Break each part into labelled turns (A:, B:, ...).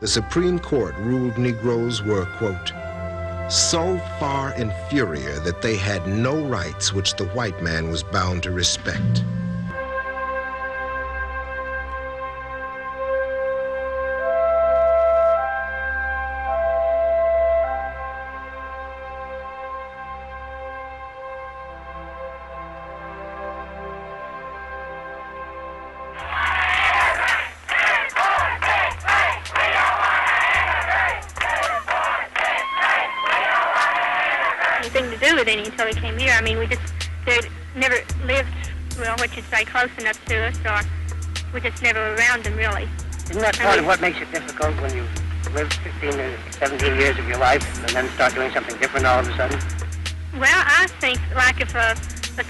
A: the Supreme Court ruled Negroes were, quote, so far inferior that they had no rights which the white man was bound to respect.
B: Until he came here. I mean, they never lived, well, what you'd say, close enough to us, or we just never around them, really.
C: Isn't that part of what makes it difficult when you live 15 or 17 years of your life and then start doing something different all of a sudden?
B: Well, I think, like, if a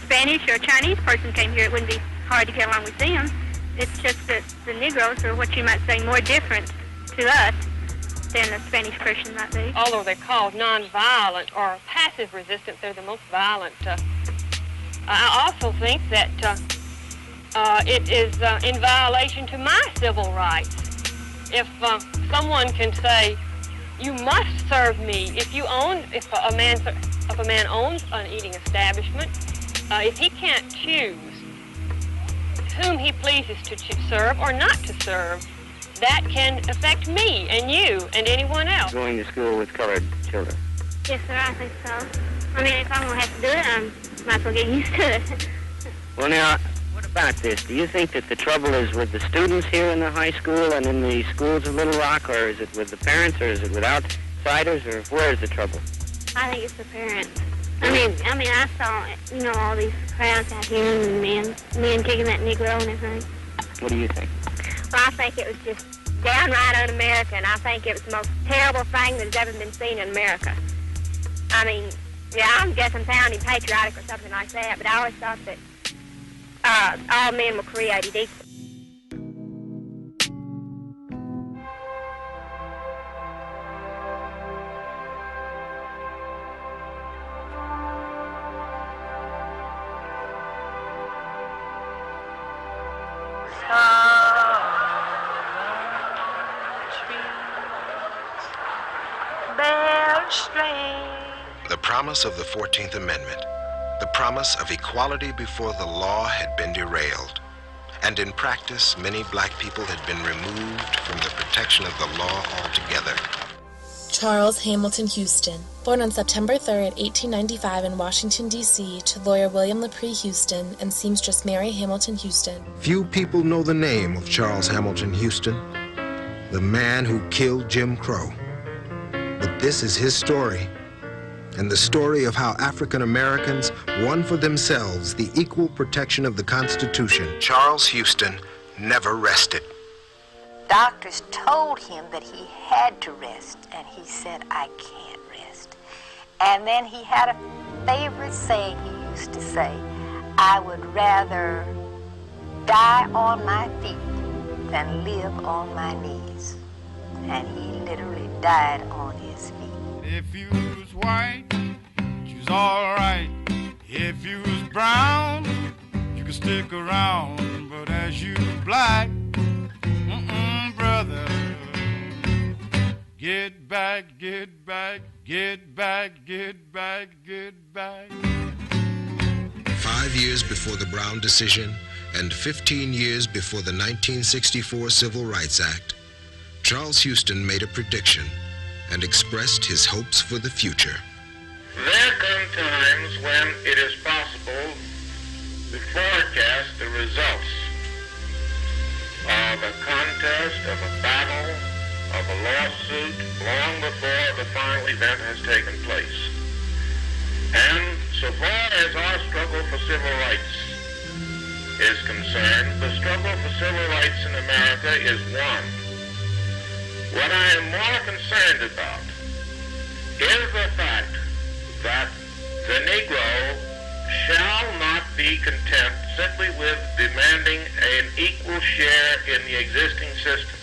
B: Spanish or a Chinese person came here, it wouldn't be hard to get along with them. It's just that the Negroes are what you might say more different to us than a Spanish person might be.
D: Although they're called nonviolent or passive resistance, they're the most violent. I also think that it is in violation to my civil rights. If someone can say, "You must serve me," if a man owns an eating establishment, if he can't choose whom he pleases to serve or not to serve, that can affect me and you and anyone else.
C: Going to school with colored children.
B: Yes, sir, I think so. I mean, if I'm going to have to do it, I might as well get used to it.
C: Well, now, what about this? Do you think that the trouble is with the students here in the high school and in the schools of Little Rock, or is it with the parents, or is it with outsiders, or where is the trouble?
B: I think it's the parents. I mean, I saw, all these crowds out here and men kicking that Negro and everything.
C: What do you think?
B: Well, I think it was just downright un-American. I think it was the most terrible thing that has ever been seen in America. I mean, yeah, I guess I'm sounding patriotic or something like that, but I always thought that all men were created equal.
A: The promise of the 14th Amendment, the promise of equality before the law had been derailed, and in practice, many black people had been removed from the protection of the law altogether.
E: Charles Hamilton Houston, born on September 3, 1895 in Washington, D.C., to lawyer William LaPree Houston and seamstress Mary Hamilton Houston.
A: Few people know the name of Charles Hamilton Houston, the man who killed Jim Crow. But this is his story, and the story of how African Americans won for themselves the equal protection of the Constitution. Charles Houston never rested.
F: Doctors told him that he had to rest, and he said, "I can't rest." And then he had a favorite saying he used to say, "I would rather die on my feet than live on my knees." And he literally died on his feet.
G: If you was white, you was all right. If you was brown, you could stick around. But as you black, brother, get back, get back, get back, get back, get back.
A: 5 years before the Brown decision and 15 years before the 1964 Civil Rights Act, Charles Houston made a prediction and expressed his hopes for the future.
H: There come times when it is possible to forecast the results of a contest, of a battle, of a lawsuit long before the final event has taken place. And so far as our struggle for civil rights is concerned, the struggle for civil rights in America is won. What I am more concerned about is the fact that the Negro shall not be content simply with demanding an equal share in the existing system.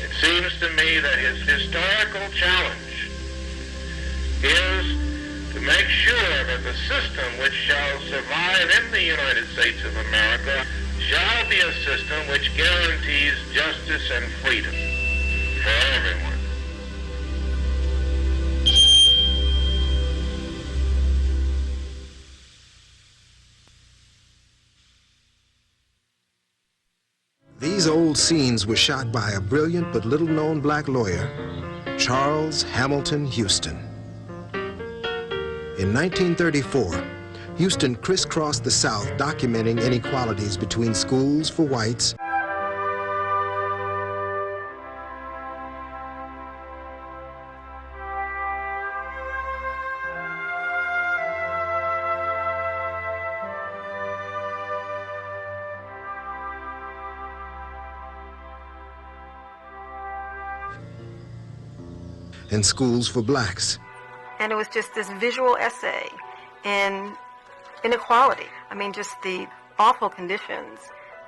H: It seems to me that his historical challenge is to make sure that the system which shall survive in the United States of America shall be a system which guarantees justice and freedom for
A: These old scenes were shot by a brilliant but little-known black lawyer, Charles Hamilton Houston. In 1934, Houston crisscrossed the South documenting inequalities between schools for whites and schools for blacks.
I: And it was just this visual essay in inequality. I mean, just the awful conditions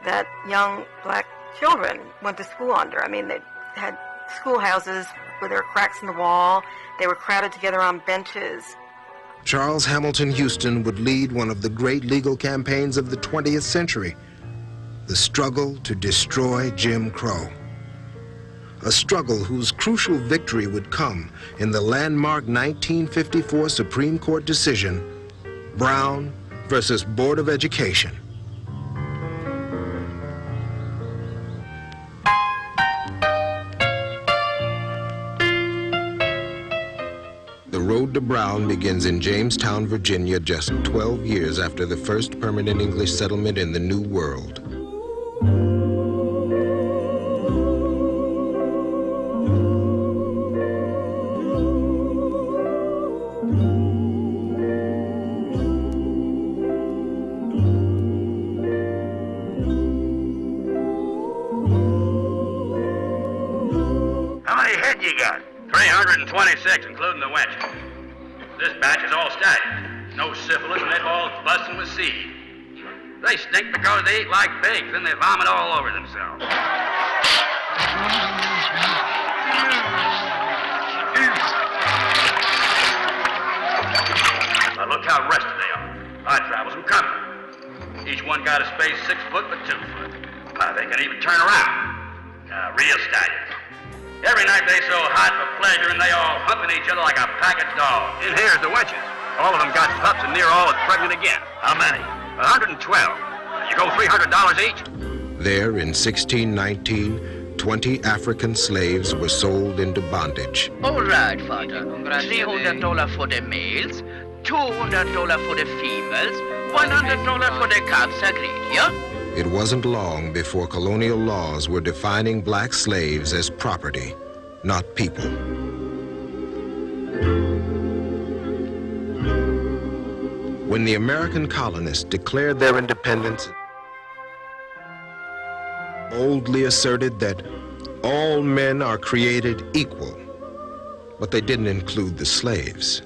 I: that young black children went to school under. I mean, they had schoolhouses where there were cracks in the wall. They were crowded together on benches.
A: Charles Hamilton Houston would lead one of the great legal campaigns of the 20th century, the struggle to destroy Jim Crow. A struggle whose crucial victory would come in the landmark 1954 Supreme Court decision, Brown versus Board of Education. The road to Brown begins in Jamestown, Virginia, just 12 years after the first permanent English settlement in the New World.
J: How many head you got? 326, including the wench. This batch is all static. No syphilis, and they're all busting with seed. They stink because they eat like pigs, then they vomit all over themselves. Now look how rested they are. I travel some comfort. Each one got a space 6 foot by 2 foot. They can even turn around. Real stallions. Every night they so hot for pleasure and they all humping each other like a pack of dogs. And here's the wenches. All of them got pups and near all is pregnant again. How many? 112. You go $300 each?
A: There in 1619, 20 African slaves were sold into bondage.
K: All right, Father. $300 for the males, $200 for the females, $100 for the cubs. Agreed, yeah?
A: It wasn't long before colonial laws were defining black slaves as property, not people. When the American colonists declared their independence, boldly asserted that all men are created equal, but they didn't include the slaves.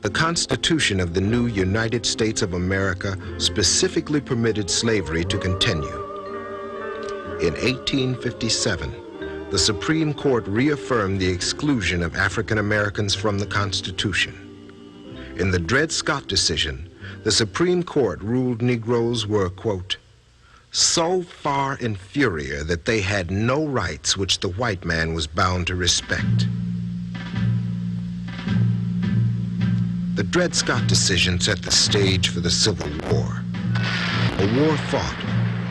A: The Constitution of the new United States of America specifically permitted slavery to continue. In 1857, the Supreme Court reaffirmed the exclusion of African Americans from the Constitution. In the Dred Scott decision, the Supreme Court ruled Negroes were, quote, so far inferior that they had no rights which the white man was bound to respect. The Dred Scott decision set the stage for the Civil War. A war fought,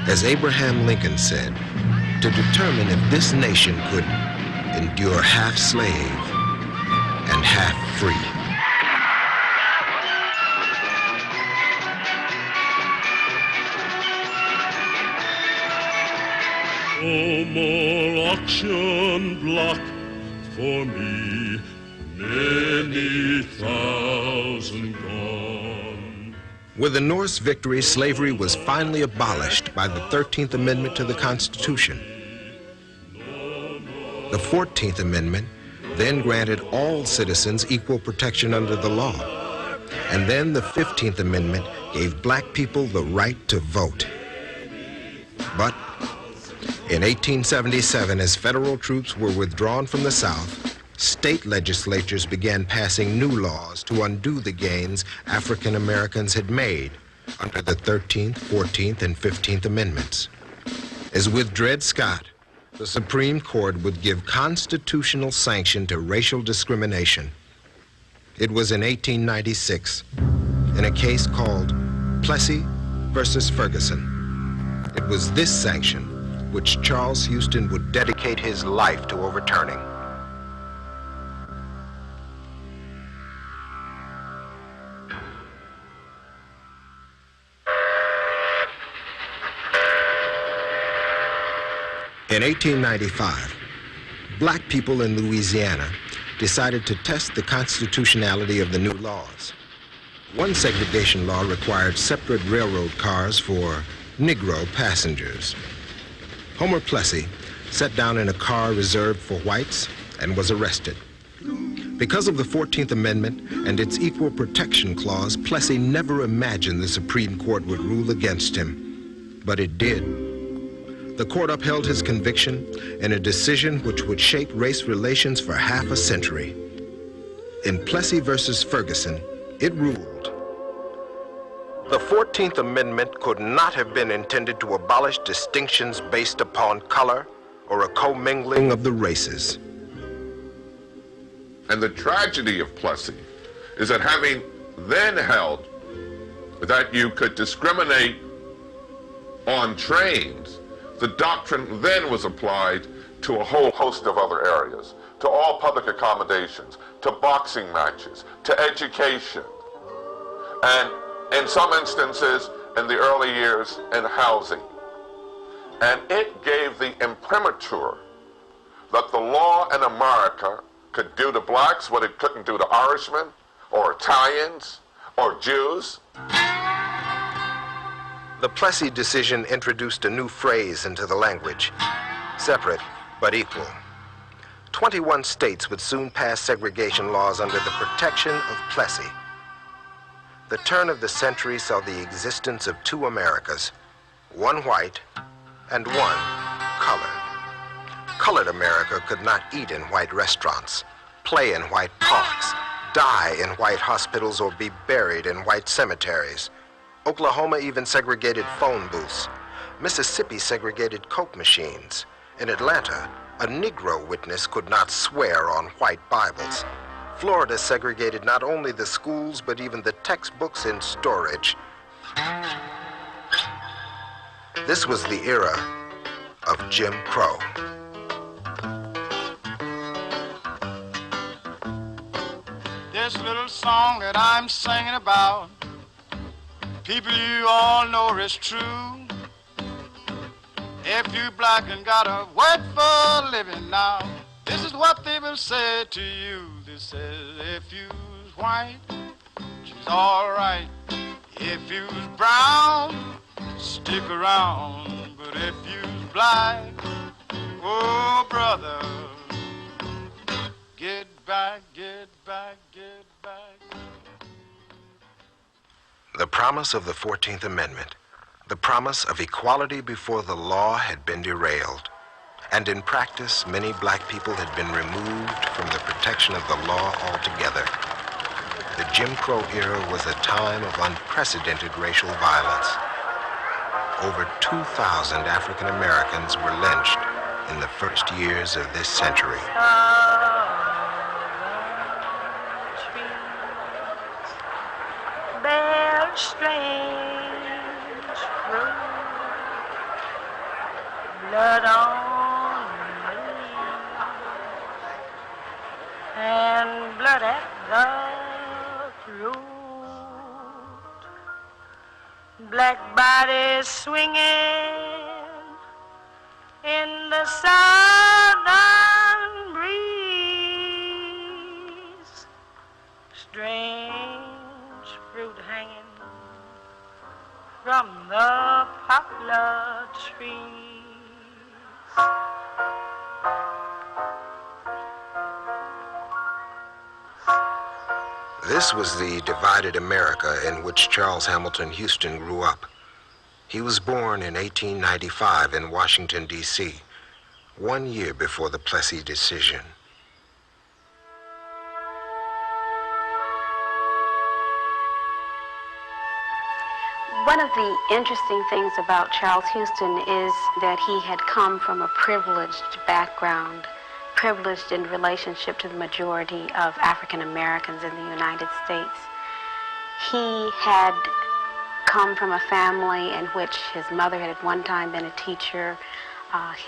A: as Abraham Lincoln said, to determine if this nation could endure half slave and half free.
L: No more auction block for me, many thousand gone.
A: With the North's victory, slavery was finally abolished by the 13th Amendment to the Constitution. The 14th Amendment then granted all citizens equal protection under the law. And then the 15th Amendment gave black people the right to vote. But in 1877, as federal troops were withdrawn from the South, state legislatures began passing new laws to undo the gains African Americans had made under the 13th, 14th, and 15th Amendments. As with Dred Scott, the Supreme Court would give constitutional sanction to racial discrimination. It was in 1896, in a case called Plessy versus Ferguson. It was this sanction which Charles Houston would dedicate his life to overturning. In 1895, black people in Louisiana decided to test the constitutionality of the new laws. One segregation law required separate railroad cars for Negro passengers. Homer Plessy sat down in a car reserved for whites and was arrested. Because of the 14th Amendment and its equal protection clause, Plessy never imagined the Supreme Court would rule against him, but it did. The court upheld his conviction in a decision which would shape race relations for half a century. In Plessy versus Ferguson, it ruled, the 14th Amendment could not have been intended to abolish distinctions based upon color or a commingling of the races.
M: And the tragedy of Plessy is that having then held that you could discriminate on trains, the doctrine then was applied to a whole host of other areas, to all public accommodations, to boxing matches, to education, and in some instances, in the early years, in housing. And it gave the imprimatur that the law in America could do to blacks what it couldn't do to Irishmen, or Italians, or Jews.
A: The Plessy decision introduced a new phrase into the language, separate but equal. 21 states would soon pass segregation laws under the protection of Plessy. The turn of the century saw the existence of two Americas, one white and one colored. Colored America could not eat in white restaurants, play in white parks, die in white hospitals, or be buried in white cemeteries. Oklahoma even segregated phone booths. Mississippi segregated Coke machines. In Atlanta, a Negro witness could not swear on white Bibles. Florida segregated not only the schools, but even the textbooks in storage. This was the era of Jim Crow.
G: This little song that I'm singing about, people, you all know it's true. If you black and gotta work for a living now, this is what they will say to you. They say, if you's white, she's all right. If you's brown, stick around. But if you's black, oh, brother, get back, get back, get back.
A: The promise of the 14th Amendment, the promise of equality before the law, had been derailed. And in practice, many black people had been removed from the protection of the law altogether. The Jim Crow era was a time of unprecedented racial violence. Over 2,000 African Americans were lynched in the first years of this century.
F: Bear strange fruit, blood on the leaves, and blood at the root. Black bodies swinging in the southern breeze, strange fruit hanging from the poplar trees.
A: This was the divided America in which Charles Hamilton Houston grew up. He was born in 1895 in Washington, D.C., 1 year before the Plessy decision.
N: One of the interesting things about Charles Houston is that he had come from a privileged background, privileged in relationship to the majority of African Americans in the United States. He had come from a family in which his mother had at one time been a teacher.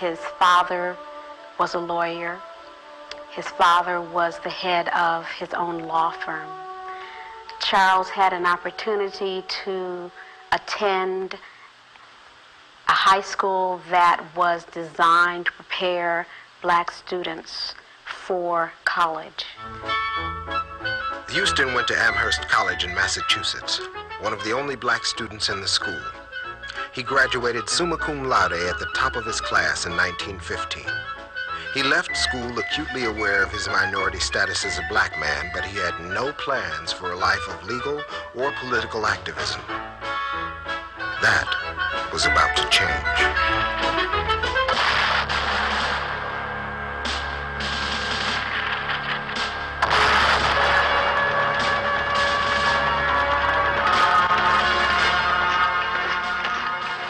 N: His father was a lawyer. His father was the head of his own law firm. Charles had an opportunity to attend a high school that was designed to prepare black students for college.
A: Houston went to Amherst College in Massachusetts, one of the only black students in the school. He graduated summa cum laude at the top of his class in 1915. He left school acutely aware of his minority status as a black man, but he had no plans for a life of legal or political activism. That was about to change.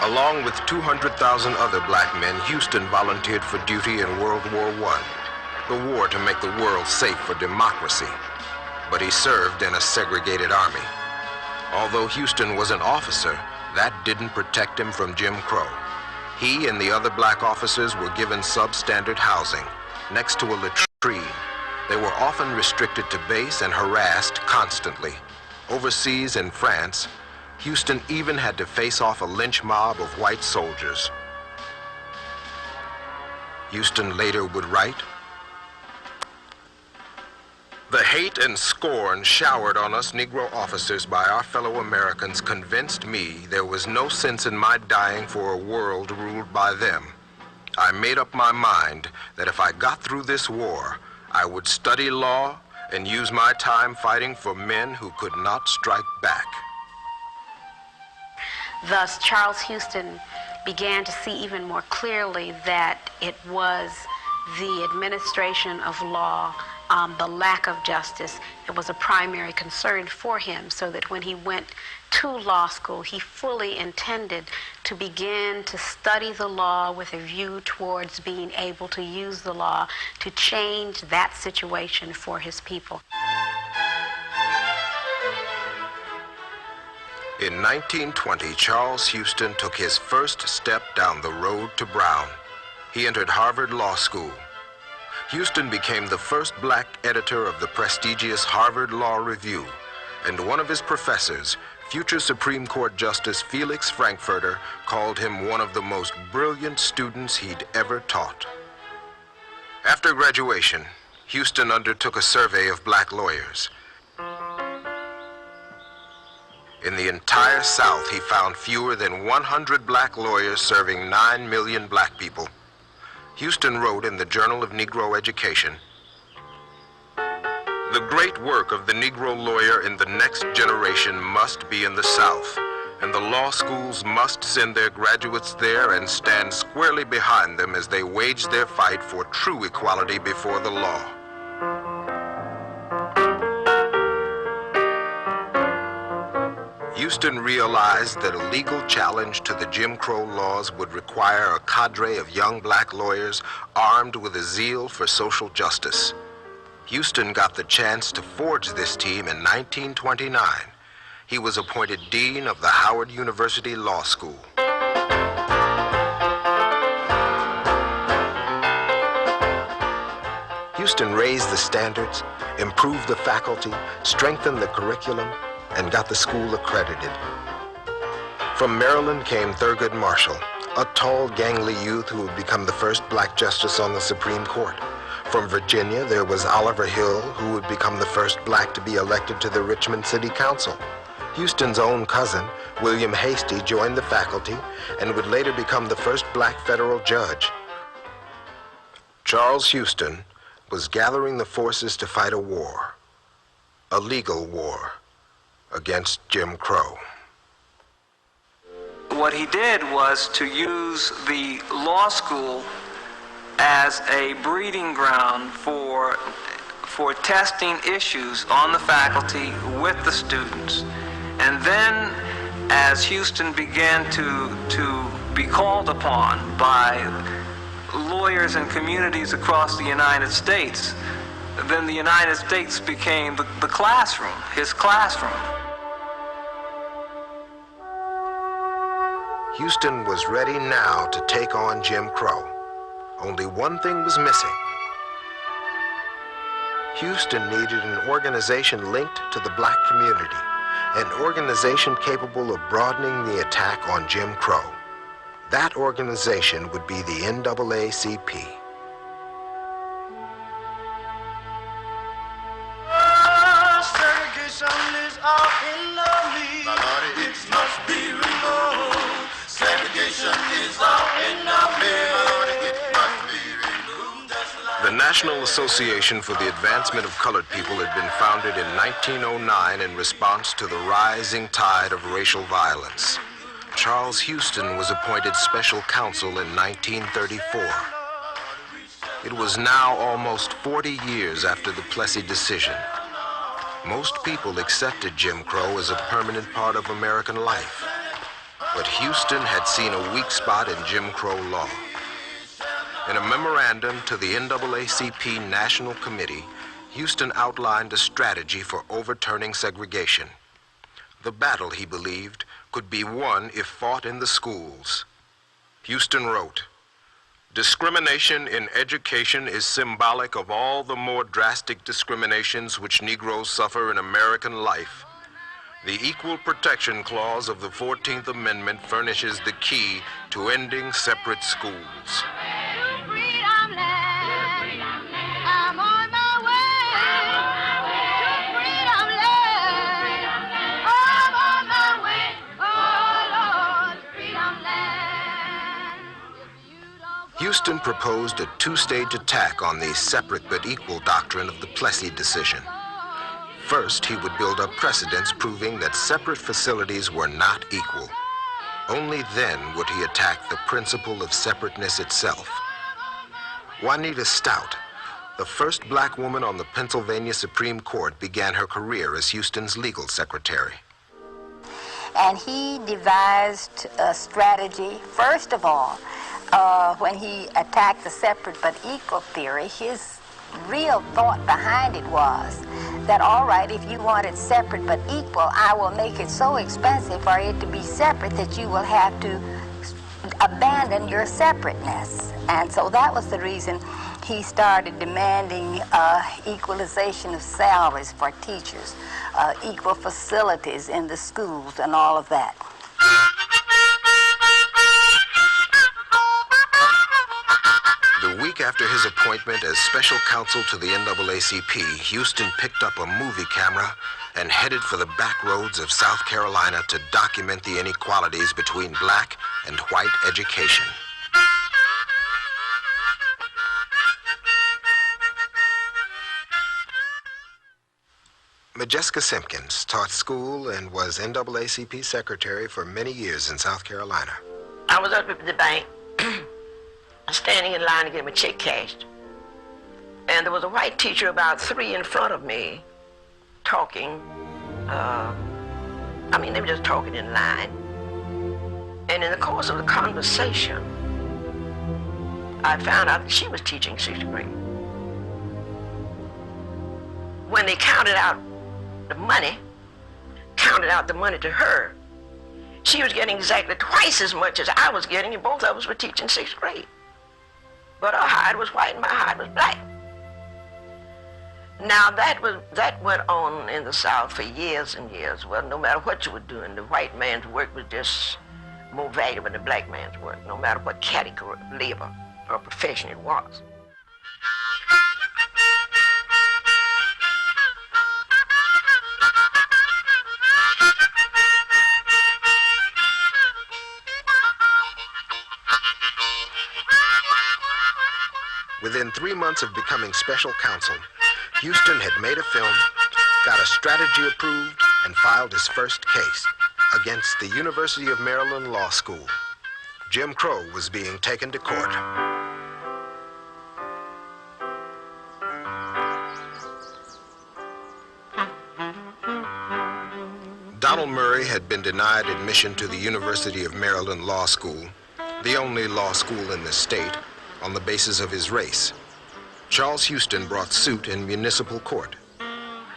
A: Along with 200,000 other black men, Houston volunteered for duty in World War I, the war to make the world safe for democracy. But he served in a segregated army. Although Houston was an officer, that didn't protect him from Jim Crow. He and the other black officers were given substandard housing next to a latrine. They were often restricted to base and harassed constantly. Overseas in France, Houston even had to face off a lynch mob of white soldiers. Houston later would write, "The hate and scorn showered on us Negro officers by our fellow Americans convinced me there was no sense in my dying for a world ruled by them. I made up my mind that if I got through this war, I would study law and use my time fighting for men who could not strike back."
N: Thus, Charles Houston began to see even more clearly that it was the administration of law, the lack of justice, that was a primary concern for him, so that when he went to law school, he fully intended to begin to study the law with a view towards being able to use the law to change that situation for his people.
A: In 1920, Charles Houston took his first step down the road to Brown. He entered Harvard Law School. Houston became the first black editor of the prestigious Harvard Law Review, and one of his professors, future Supreme Court Justice Felix Frankfurter, called him one of the most brilliant students he'd ever taught. After graduation, Houston undertook a survey of black lawyers. In the entire South, he found fewer than 100 black lawyers serving 9 million black people. Houston wrote in the Journal of Negro Education, "The great work of the Negro lawyer in the next generation must be in the South, and the law schools must send their graduates there and stand squarely behind them as they wage their fight for true equality before the law." Houston realized that a legal challenge to the Jim Crow laws would require a cadre of young black lawyers armed with a zeal for social justice. Houston got the chance to forge this team in 1929. He was appointed Dean of the Howard University Law School. Houston raised the standards, improved the faculty, strengthened the curriculum, and got the school accredited. From Maryland came Thurgood Marshall, a tall, gangly youth who would become the first black justice on the Supreme Court. From Virginia, there was Oliver Hill, who would become the first black to be elected to the Richmond City Council. Houston's own cousin, William Hastie, joined the faculty and would later become the first black federal judge. Charles Houston was gathering the forces to fight a war, a legal war, against Jim Crow.
O: What he did was to use the law school as a breeding ground for testing issues on the faculty with the students. And then as Houston began to be called upon by lawyers and communities across the United States, then the United States became the classroom, his classroom.
A: Houston was ready now to take on Jim Crow. Only one thing was missing. Houston needed an organization linked to the black community, an organization capable of broadening the attack on Jim Crow. That organization would be the NAACP.
G: Segregation is our enemy. It must be removed. Segregation is our enemy. It must be removed.
A: The National Association for the Advancement of Colored People had been founded in 1909 in response to the rising tide of racial violence. Charles Houston was appointed special counsel in 1934. It was now almost 40 years after the Plessy decision. Most people accepted Jim Crow as a permanent part of American life. But Houston had seen a weak spot in Jim Crow law. In a memorandum to the NAACP National Committee, Houston outlined a strategy for overturning segregation. The battle, he believed, could be won if fought in the schools. Houston wrote, "Discrimination in education is symbolic of all the more drastic discriminations which Negroes suffer in American life. The Equal Protection Clause of the 14th Amendment furnishes the key to ending separate schools." Houston proposed a two-stage attack on the separate but equal doctrine of the Plessy decision. First, he would build up precedents proving that separate facilities were not equal. Only then would he attack the principle of separateness itself. Juanita Stout, the first black woman on the Pennsylvania Supreme Court, began her career as Houston's legal secretary.
F: And he devised a strategy, first of all, when he attacked the separate but equal theory. His real thought behind it was that, all right, if you want it separate but equal, I will make it so expensive for it to be separate that you will have to abandon your separateness. And so that was the reason he started demanding equalization of salaries for teachers, equal facilities in the schools, and all of that.
A: The week after his appointment as special counsel to the NAACP, Houston picked up a movie camera and headed for the back roads of South Carolina to document the inequalities between black and white education. Majeska Simpkins taught school and was NAACP secretary for many years in South Carolina.
P: I was up at the bank, standing in line to get my check cashed. And there was a white teacher about 3 in front of me talking. They were just talking in line. And in the course of the conversation, I found out that she was teaching 6th grade. When they counted out the money to her, she was getting exactly twice as much as I was getting, and both of us were teaching 6th grade. But her hide was white and my hide was black. Now that went on in the South for years and years. Well, no matter what you were doing, the white man's work was just more valuable than the black man's work, no matter what category of labor or profession it was.
A: Within 3 months of becoming special counsel, Houston had made a film, got a strategy approved, and filed his first case against the University of Maryland Law School. Jim Crow was being taken to court. Donald Murray had been denied admission to the University of Maryland Law School, the only law school in the state, on the basis of his race. Charles Houston brought suit in municipal court.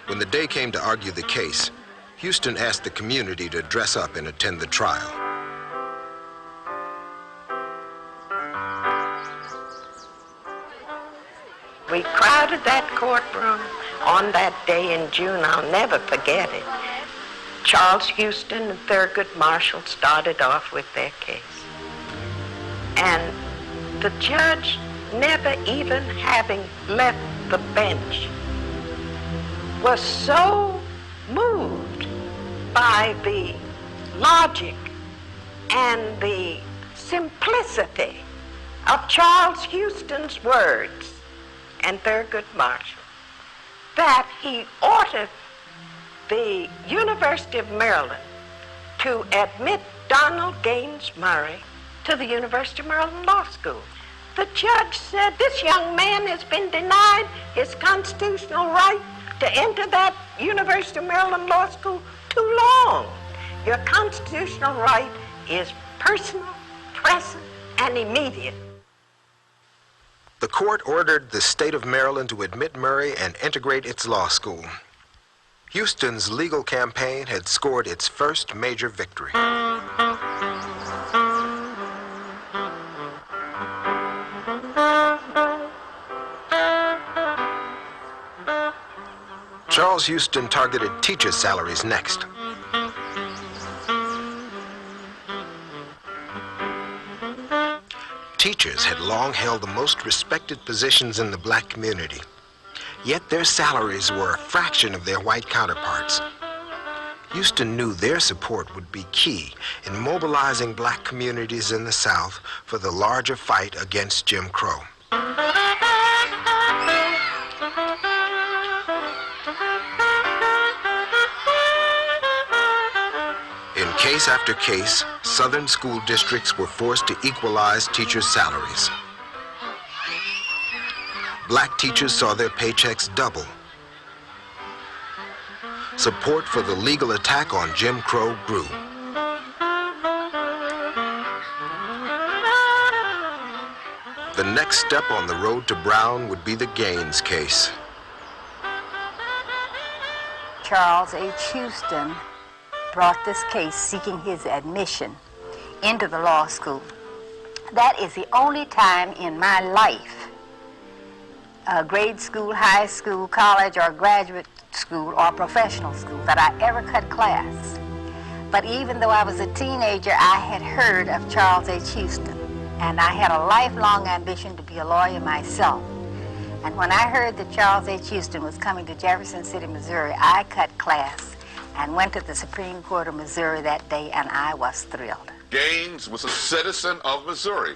A: When the day came to argue the case, Houston asked the community to dress up and attend the trial.
P: We crowded that courtroom on that day in June. I'll never forget it. Charles Houston and Thurgood Marshall started off with their case. And the judge, never even having left the bench, was so moved by the logic and the simplicity of Charles Houston's words and Thurgood Marshall that he ordered the University of Maryland to admit Donald Gaines Murray to the University of Maryland Law School. The judge said, this young man has been denied his constitutional right to enter that University of Maryland Law School too long. Your constitutional right is personal, present, and immediate.
A: The court ordered the state of Maryland to admit Murray and integrate its law school. Houston's legal campaign had scored its first major victory. Charles Houston targeted teachers' salaries next. Teachers had long held the most respected positions in the black community, yet their salaries were a fraction of their white counterparts. Houston knew their support would be key in mobilizing black communities in the South for the larger fight against Jim Crow. In case after case, Southern school districts were forced to equalize teachers' salaries. Black teachers saw their paychecks double. Support for the legal attack on Jim Crow grew. The next step on the road to Brown would be the Gaines case.
F: Charles H. Houston brought this case seeking his admission into the law school. That is the only time in my life, grade school, high school, college, or graduate school, or professional school, that I ever cut class. But even though I was a teenager, I had heard of Charles H. Houston, and I had a lifelong ambition to be a lawyer myself. And when I heard that Charles H. Houston was coming to Jefferson City, Missouri, I cut class and went to the Supreme Court of Missouri that day, and I was thrilled.
M: Gaines was a citizen of Missouri,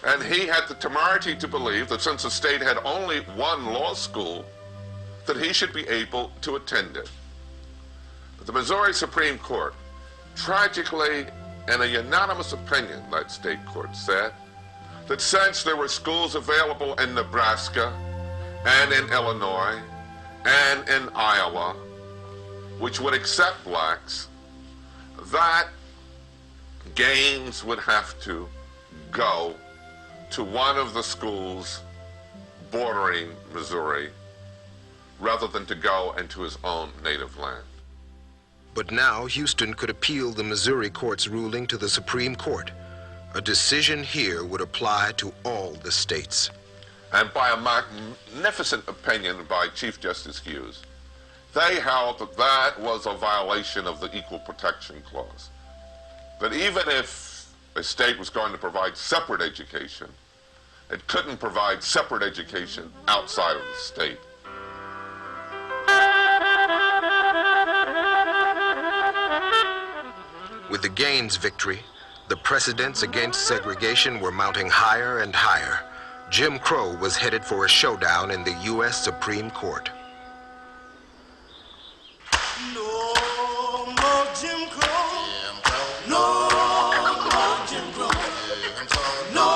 M: and he had the temerity to believe that since the state had only one law school, that he should be able to attend it. The Missouri Supreme Court, tragically, in a unanimous opinion, that state court said, that since there were schools available in Nebraska and in Illinois and in Iowa, which would accept blacks, that Gaines would have to go to one of the schools bordering Missouri rather than to go into his own native land.
A: But now Houston could appeal the Missouri court's ruling to the Supreme Court. A decision here would apply to all the states.
M: And by a magnificent opinion by Chief Justice Hughes, they held that that was a violation of the Equal Protection Clause. That even if a state was going to provide separate education, it couldn't provide separate education outside of the state.
A: With the Gaines victory, the precedents against segregation were mounting higher and higher. Jim Crow was headed for a showdown in the U.S. Supreme Court.
Q: No more Jim Crow. No more Jim Crow. No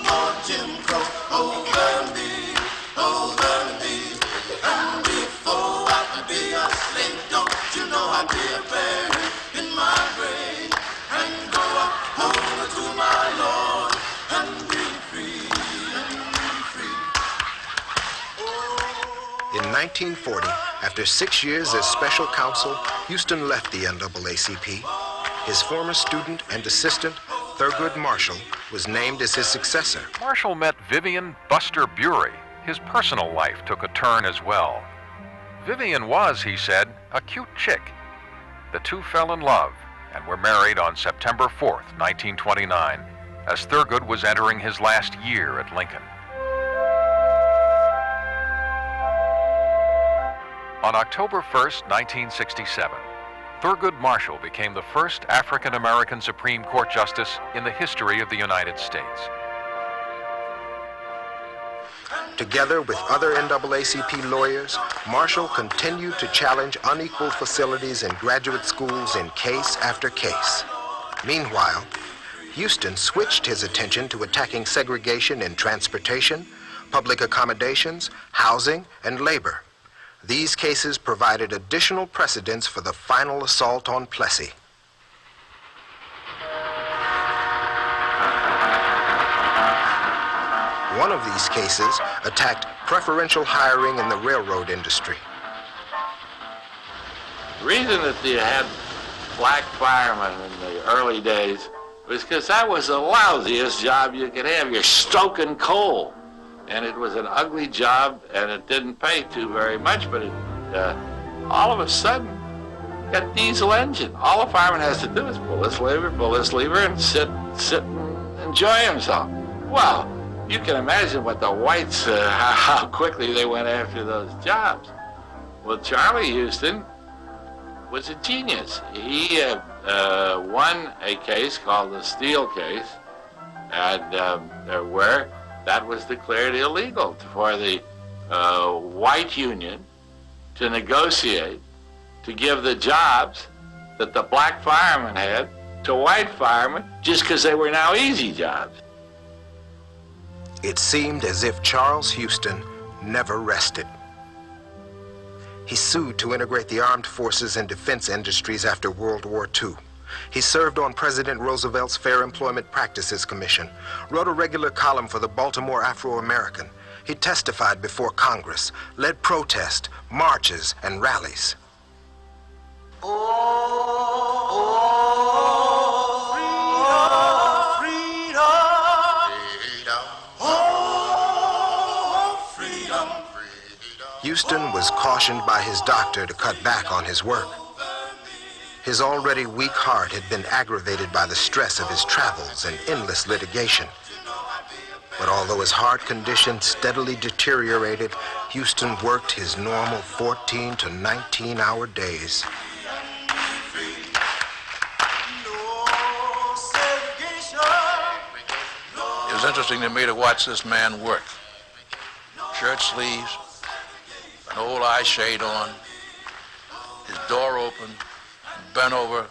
Q: more Jim Crow. Over me. And before I could be a slave, don't you know I'd be a parent in my grave and go up home to my Lord and be free.
A: In 1940, after 6 years as special counsel, Houston left the NAACP. His former student and assistant, Thurgood Marshall, was named as his successor.
R: Marshall met Vivian Buster Bury. His personal life took a turn as well. Vivian was, he said, a cute chick. The two fell in love and were married on September 4th, 1929, as Thurgood was entering his last year at Lincoln. On October 1st, 1967, Thurgood Marshall became the first African-American Supreme Court Justice in the history of the United States.
A: Together with other NAACP lawyers, Marshall continued to challenge unequal facilities in graduate schools in case after case. Meanwhile, Houston switched his attention to attacking segregation in transportation, public accommodations, housing, and labor. These cases provided additional precedents for the final assault on Plessy. One of these cases attacked preferential hiring in the railroad industry.
S: The reason that you had black firemen in the early days was because that was the lousiest job you could have. You're stoking coal. And it was an ugly job, and it didn't pay too very much, but all of a sudden, got diesel engine. All a fireman has to do is pull this lever, and sit and enjoy himself. Well, you can imagine what the whites, how quickly they went after those jobs. Well, Charlie Houston was a genius. He won a case called the Steele case, and where that was declared illegal for the white union to negotiate to give the jobs that the black firemen had to white firemen just because they were now easy jobs.
A: It seemed as if Charles Houston never rested. He sued to integrate the armed forces and defense industries after World War II. He served on President Roosevelt's Fair Employment Practices Commission, wrote a regular column for the Baltimore Afro-American. He testified before Congress, led protests, marches, and rallies. Houston was cautioned by his doctor to cut back on his work. His already weak heart had been aggravated by the stress of his travels and endless litigation. But although his heart condition steadily deteriorated, Houston worked his normal 14 to 19-hour days.
T: It was interesting to me to watch this man work. Shirt sleeves, an old eye shade on, his door open, bent over,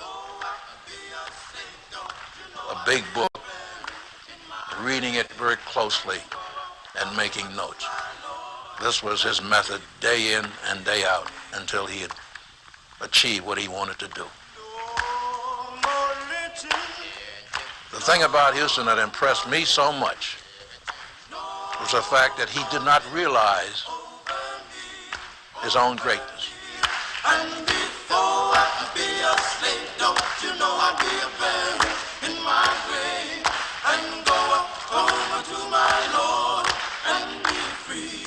T: a big book, reading it very closely and making notes. This was his method day in and day out until he had achieved what he wanted to do. The thing about Houston that impressed me so much was the fact that he did not realize his own greatness.
Q: And before I be a slave, don't you know I'll be a buried in my grave and go up home to my Lord and be free.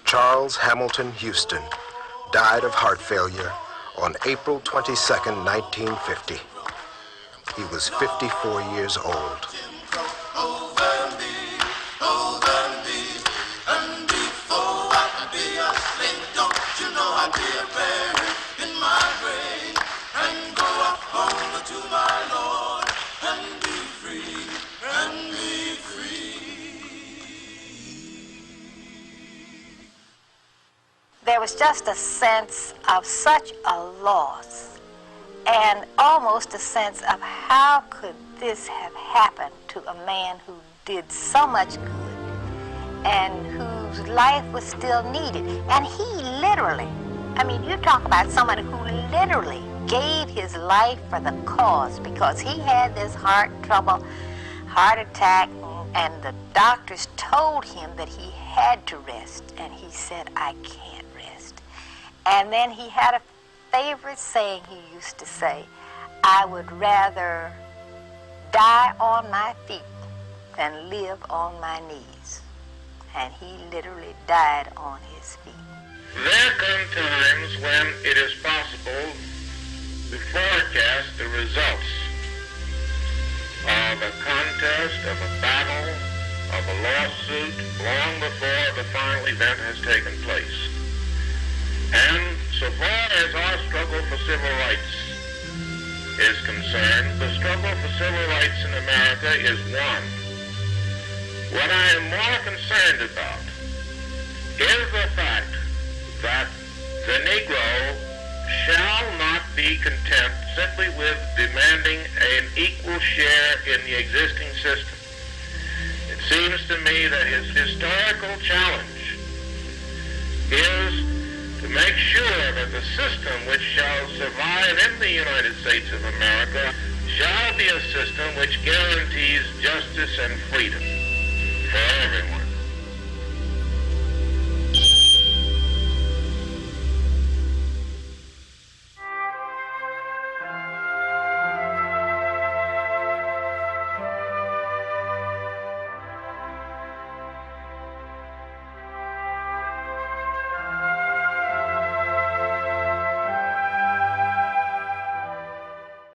A: Charles Hamilton Houston died of heart failure on April 22nd, 1950. He was 54 years old.
F: There was just a sense of such a loss and almost a sense of how could this have happened to a man who did so much good and whose life was still needed. And he literally, I mean, you talk about somebody who literally gave his life for the cause because he had this heart trouble, heart attack, and the doctors told him that he had to rest, and he said, I can't rest. And then he had a favorite saying he used to say, I would rather die on my feet than live on my knees. And he literally died on his feet.
H: There come times when it is possible to forecast the results of a contest, of a battle, of a lawsuit long before the final event has taken place. And so far as our struggle for civil rights is concerned, the struggle for civil rights in America is won. What I am more concerned about is the fact that the Negro shall not be content simply with demanding an equal share in the existing system. It seems to me that his historical challenge is to make sure that the system which shall survive in the United States of America shall be a system which guarantees justice and freedom for everyone.